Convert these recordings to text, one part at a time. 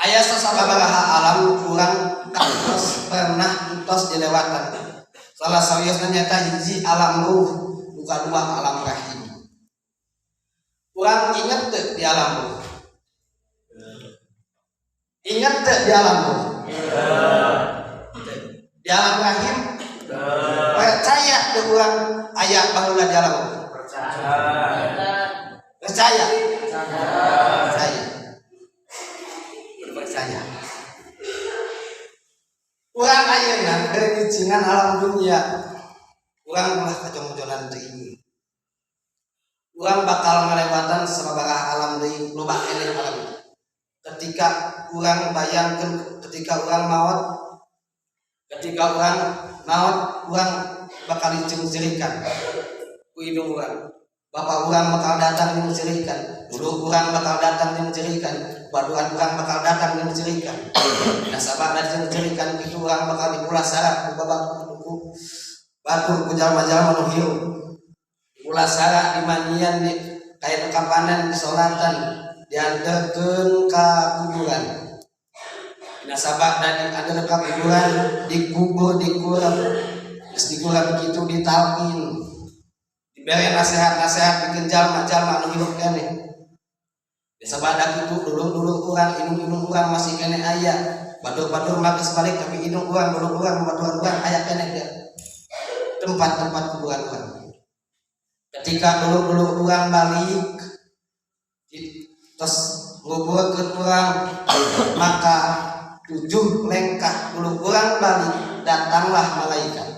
Aya sasabaraha alam kurang kantos pernah entos dilewatan. Salah sawiosna nyata hiji alam ruh, bukan dua alam rahim. Kurang inget teu di alam ruh? Inget teu di alam ruh? Di alam rahim? Percaya teu urang aya baheula di alam ruh? Percaya. Urang ayeuna dari cingan alam dunia, urang ulah kajong-jonan deui. Urang bakal ngalewatan sababaraha alam deui, loba keneh alam. Ketika urang bayangkeun ketika urang maot, urang bakal diceungcerikan ku indung urang. Bapak urang bakal datang diceurikan, dulu urang bakal datang diceurikan, baduan urang bakal datang diceurikan. Nasabah diceurikan kitu urang bakal dipulas syarat ku babak ku batur ku jalma-jalma nu hirup. Pulas syarat dimandian di kayak kapanan disolatan, diantarkeun ka kuburan. Nasabah dan diantarkeun ka kuburan, dikubur dikurep. Geus dikurep kitu ditalkin. Diberi nasihat-nasihat bikin jalma-jalma anu hirup keneh. Sabadak itu dulu urang indung urang masih keneh aya. Badur-badur mah geus balik tapi indung urang dulu urang baduran urang aya keneh dia. Tempat-tempat kuburan urang. Ketika dulu urang balik terus nguburkeun urang maka 7 lengkah dulu urang balik datanglah malaikat.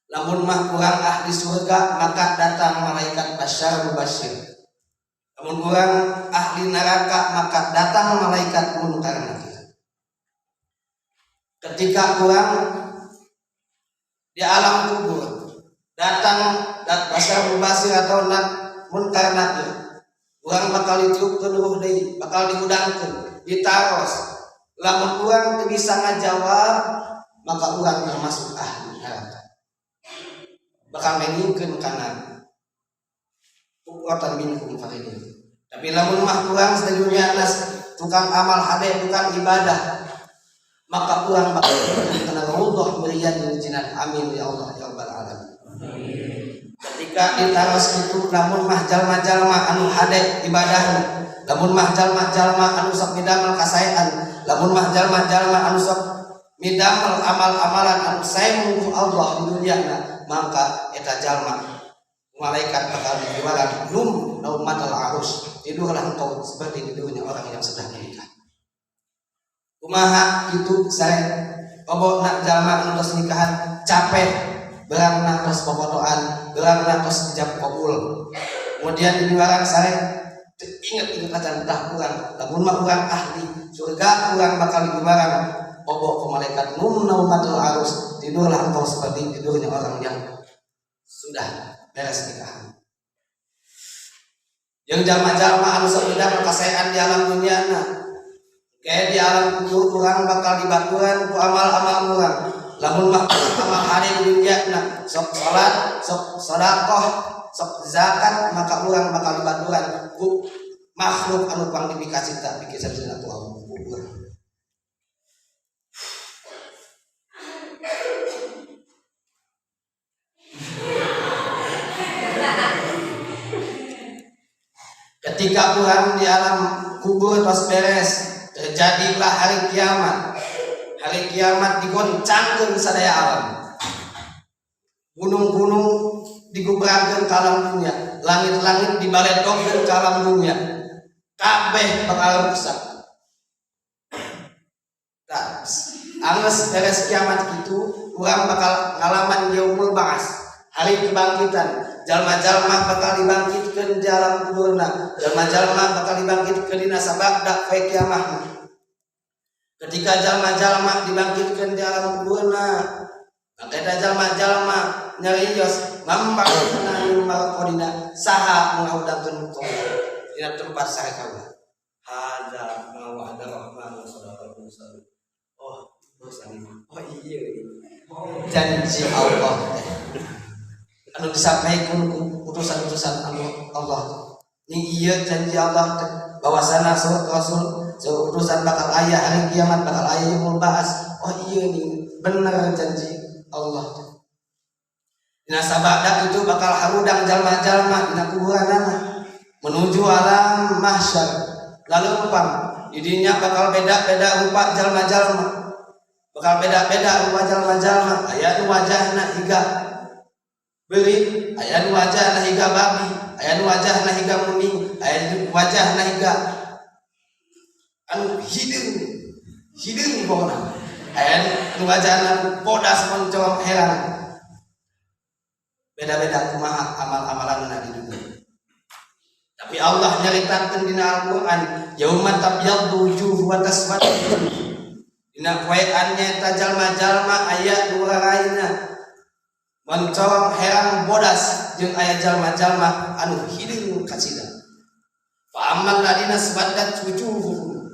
Lamun mah urang ahli surga maka datang malaikat basyar mubasyir. Lamun urang ahli neraka maka datang malaikat munkar nakir. Ketika urang di alam kubur datang basyar mubasyir atau munkar nakir, urang bakal ditiupkeun ruh deui, bakal diudangkeun, ditaros. Lamun urang teu bisa ngajawab maka urang termasuk ahli neraka. Bakal meningkeun kana kekuatan minkum fakir. Tapi lamun mah urang sadunya tukang amal hade, tukang ibadah, maka urang bakal kana ridho berian jinan. Amin ya Allah ya rabbal alamin. Ketika ditaros kitu lamun mah jalma-jalma anu hade ibadahna, lamun mah jalma-jalma anu sok midamel kasaean, lamun mah jalma-jalma anu sok midamel amal-amalan anu sae musuh Allah di dunyana, maka eta jalma malaikat bakal dijualan naumatal arus, tidurlah engkau seperti tidurnya orang yang sedang menikah. Kumaha kitu sare bobona jalma anu tos nikahan capek berangna tos popotoan, berangna tos dijab kabul. Kemudian di luaran sare inget acan tah urang, lamun mah urang ahli surga urang bakal dijualan obok ke malaikat naumatal arus, tidurlah engkau seperti tidurnya orang yang sudah beres nikahan. Yang jalma-jalma anu sok midamel kasaean di alam dunyana, kayak di alam kubur urang bakal dibaturan ku amal-amal urang. Lamun mah amal hari di dunyana sok salat, sok sedekah, sok zakat, maka urang bakal dibaturan ku makhluk anu pangdipikasi tak pikir sadina ku alam kubur. Ketika urang di alam kubur tos beres, terjadilah hari kiamat. Hari kiamat digoncangkeun sadaya alam. Gunung-gunung digubrakeun ka alam dunya, langit-langit dibaledogkeun ka alam dunya. Kabeh bakal rusak. Tah, anggeus beres kiamat kitu, urang bakal ngalaman yaumul ba'ats, hari kebangkitan. Jalma-jalma bakal dibangkitkeun di alam kuburna, jalma-jalma bakal dibangkitkeun dina sabada poe kiamat. Ketika jalma-jalma dibangkitkeun di alam kuburna, maka eta jalma-jalma nyarios mambangkeun anu maqodina saha ngaudangkeun kau dina tempat sare kaula. Hadza ma wa'ada rahman wa sadaqa rasul. Oh, iya. Janji Allah anu disampaikan utusan-utusan Allah. Ini iya janji Allah bahwasana Rasul utusan bakal aya hari kiamat, bakal aya yaumul ba'ats. Oh iya nih bener janji Allah. Dina sabada itu bakal harudang jalma-jalma dina kuburanana menuju alam mahsyar. Lalu didinya bakal beda-beda rupa jalma-jalma, bakal beda-beda rupa jalma-jalma. Aya nu wajahna higa beurit, aya nu wajahna higa babi, aya nu wajahna higa muning, aya nu wajahna higa anu hideung pokona. Aya nu wajahna bodas moncong heran. Beda-beda kumaha amal-amalanna di dunia. Tapi Allah nyaritakeun dina Al-Qur'an, yauma tabyaddu wujuh wa taswaddu wujuh. Dina poean nyaeta jalma-jalma aya dua raina moncong heran bodas jeung aya jalma-jalma anu hideung kacida. Fa ammal ladina swaddat wujuhuhum,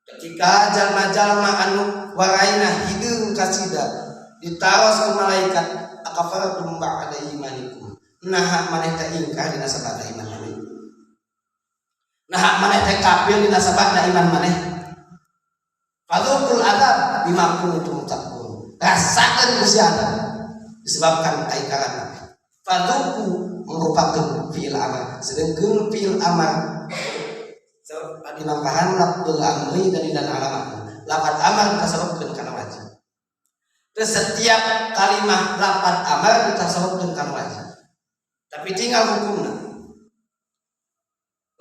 ketika jalma-jalma anu waraina hideung kacida ditaros ku malaikat, akafartum ba'da imanikum, nah maneh teh ingkar dina sabada iman maneh, nah maneh teh kafir dina sabada iman maneh. Fadzukul adzab bima kuntum takfurun, rasakeun Gusti Allah disebabkan kaingkaran maneh. Fadzuku merupakan fi'il amar, sedengkeun fi'il amar di mangkahan lafdzul amri dan alamat. Lafaz amar tasawwufkeun kana wajib. Terus setiap kalimah lafaz amar ditasawwufkeun kana wajib. Tapi tinggal hukumna.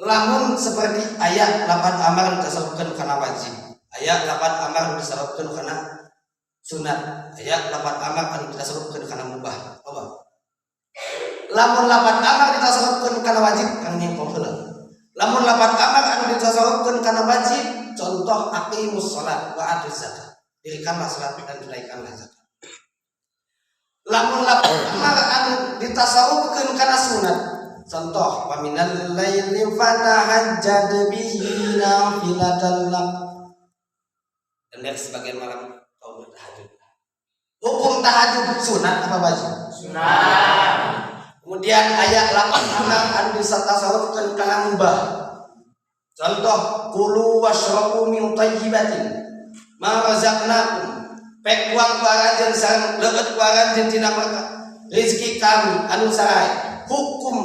Lamun seperti ayat lafaz amar ditasawwufkeun kana wajib, ayat lafaz amar ditasawwufkeun kana sunat, ayat lafaz amar anu ditasawwufkeun kana mubah. Apa? Lamun lafaz amar ditasawwufkeun kana wajib kang nyengkong heula. Lamun lafaz amar anu ditasawwufkeun kana wajib, contoh aqimus shalat wa atuz zakat. Dirikanlah salat dan tunaikanlah zakat. Lamun lafaz amar anu ditasawwufkeun kana sunat, contoh wa minal laili fatahajjad bihi nafilatan lak. Dan dari sebagian malam kau bertahajud. Hukum tahajud sunat apa wajib? Sunat. Kemudian ayat lafaz amar anu ditasawwufkeun kana mubah, contoh kulu washrabu min thayyibatin ma razaqnakum, pek uang kuaranjeun sareng leukeut kuaranjeun tina rezeki kami anu sae. Hukum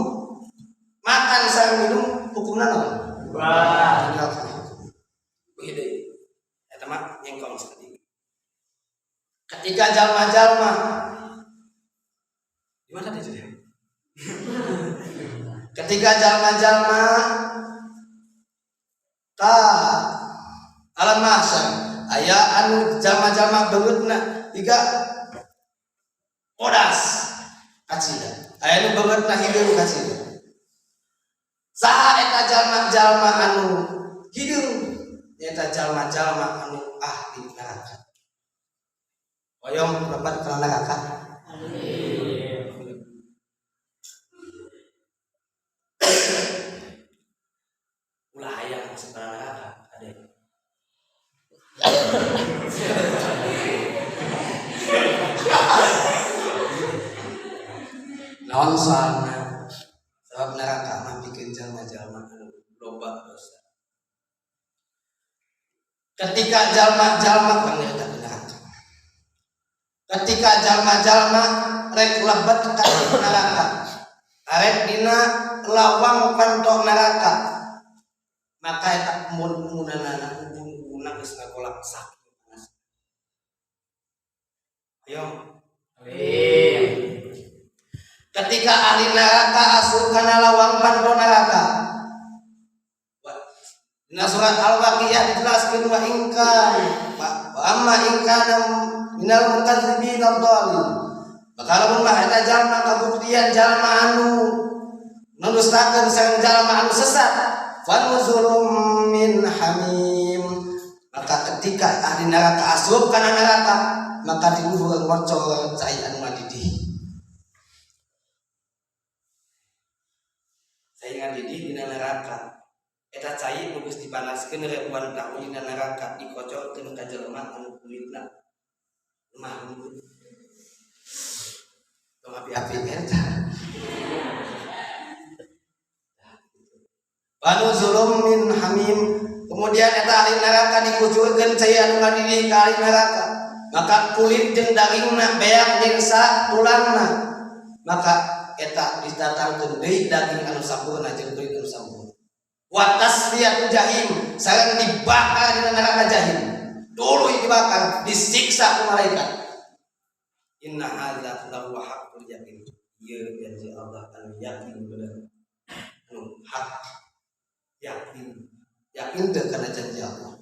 makan sareng minum hukumna naon? Wah. Begitu. Eta mah nyengkong seperti. Ketika jalma-jalma gimana dia? Ketika jalma-jalma ta alam mahsyar aya anu jalma-jalma beungeutna higa bodas kacida, aya nu beungeutna hideung kacida. Saha eta jalma-jalma anu hideung? Eta jalma-jalma anu ahli neraka. Hoyong lebat kana neraka. Amin. Ulah aya masuk kana neraka ade. Naon soalna? Sebab neraka mah bikin jalma-jalma anu loba dosa. Ketika jalma-jalma panggilna neraka. Ketika jalma-jalma rek lebet ka neraka, arek dina lawang pantok neraka, maka eta mun-munanana hubung-hubungna geus ngagolak sakit panas. Ayo. Amin. Ketika ahli neraka asup kana lawang pantok neraka, dina surat Al-Waqiah dijelaskeun wa ingkan wa amma ingkana minal mukadzibin ad-dhalin. Bakal mun mah eta jalma kabuktian jalma anu nudustakeun sareng jalma anu sesat, fanuzulum min hamim. Maka ketika ahli neraka asup kana neraka, maka diluhur ngocor cai anu ngadidih. Cai ngadidih dina neraka. Eta cai nu geus dipanaskeun ribuan taun dina neraka dikocorkeun ka jelema anu kulitna lemah lembut. Tong api-api eta. Wanuzulum min hamim. Kemudian eta ahli neraka dikucurkeun cai anu ngadidih ka ahli neraka. Maka kulit jeung dagingna beak jeung tulangna. Maka eta didatangkeun deui daging anu sampurna jeung kulit anu sampurna. Wa tasliyatu jahim, sareng dibakar di neraka jahim. Dulu dibakar, disiksa ku malaikat. Inna hadza lahu haqqul yaqin. Ieu janji Allah anu yakin bener. Anu hak yakin. Yakin teu kana janji Allah.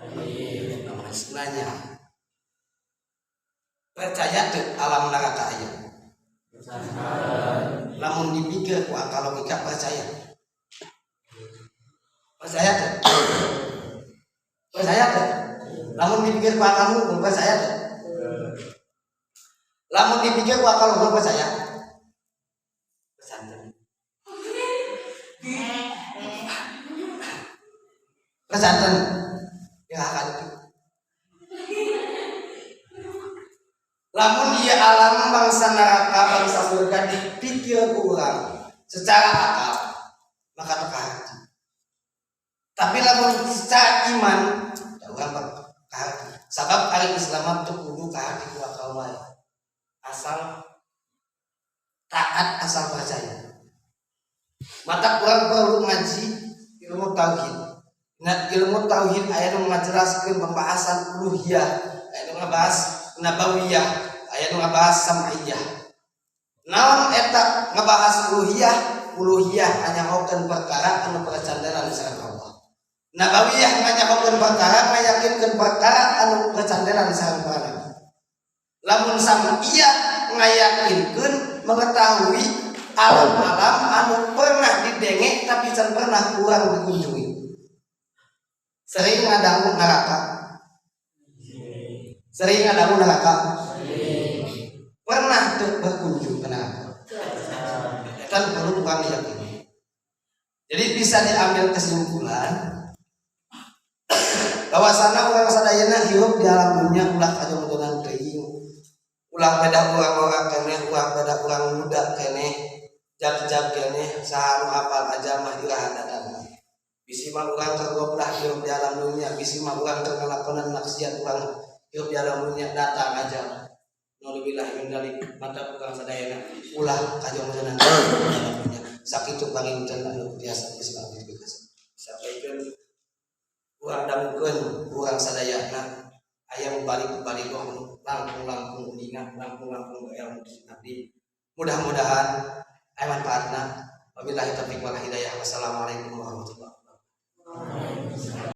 Amin. Nah, sebenarnya percaya teu alam neraka aya? Lamun dipikir ku akal logika percaya. Percaya teu? Percaya teu? Lamun dipikir ku akal hukum percaya teu? Lamun dipikir ku akal hukum percaya? Pesantren. Pesantren. Ya akan itu. Lamun ieu alam bangsa neraka bangsa surga dipikir ku urang secara akal maka teu kahati. Tapi lamun secara iman urang kahati. Sabab ari Islam teu kudu kahati ku akal wae. Asal taat, asal percaya. Mata urang perlu ngaji ilmu tauhid. Nah, ilmu tauhid aya nu ngajelaskeun pembahasan uluhiyah, aya nu ngabahas nabawiyah, aya nu ngabahas sam'iyah. Naon eta ngabahas uluhiyah? Uluhiyah nganyahokeun perkara anu percandaran sareng Allah. Nabawiyah nganyahokeun perkara ngayakinkeun perkara anu percandaran sareng para nabi. Lamun sam'iyah ngayakinkeun mengetahui alam-alam anu pernah didenge tapi can pernah urang dikunjungi. Sering ngadangu neraka. Sering ngadangu neraka. Pernah teu berkunjung ke neraka. Kan perlu urang yakini. Jadi bisa diambil kesimpulan bahwasana urang sadayana hirup di alam dunia ulah kajodonan teuing. Ulah beda urang-urang keneh, ulah beda urang muda keneh, jag-jag keneh, saha nu hafal aja mah iraha bisi mah urang tergobrah hirup di alam dunia, bisi mah urang keur ngalakonan maksiat urang hirup di alam dunia datang aja. Nauzubillahi min dzalik, mata urang sadayana ulah kajodonan alam dunia. Sakitu panginten anu biasa Islam dibikasa. Sampaikeun urang dangukeun urang sadayana aya balik-balik langkung-langkung uningan, langkung-langkung ilmu abdi. Mudah-mudahan aya manfaatna. Wabillahi taufiq wal hidayah. Wassalamualaikum warahmatullahi wabarakatuh.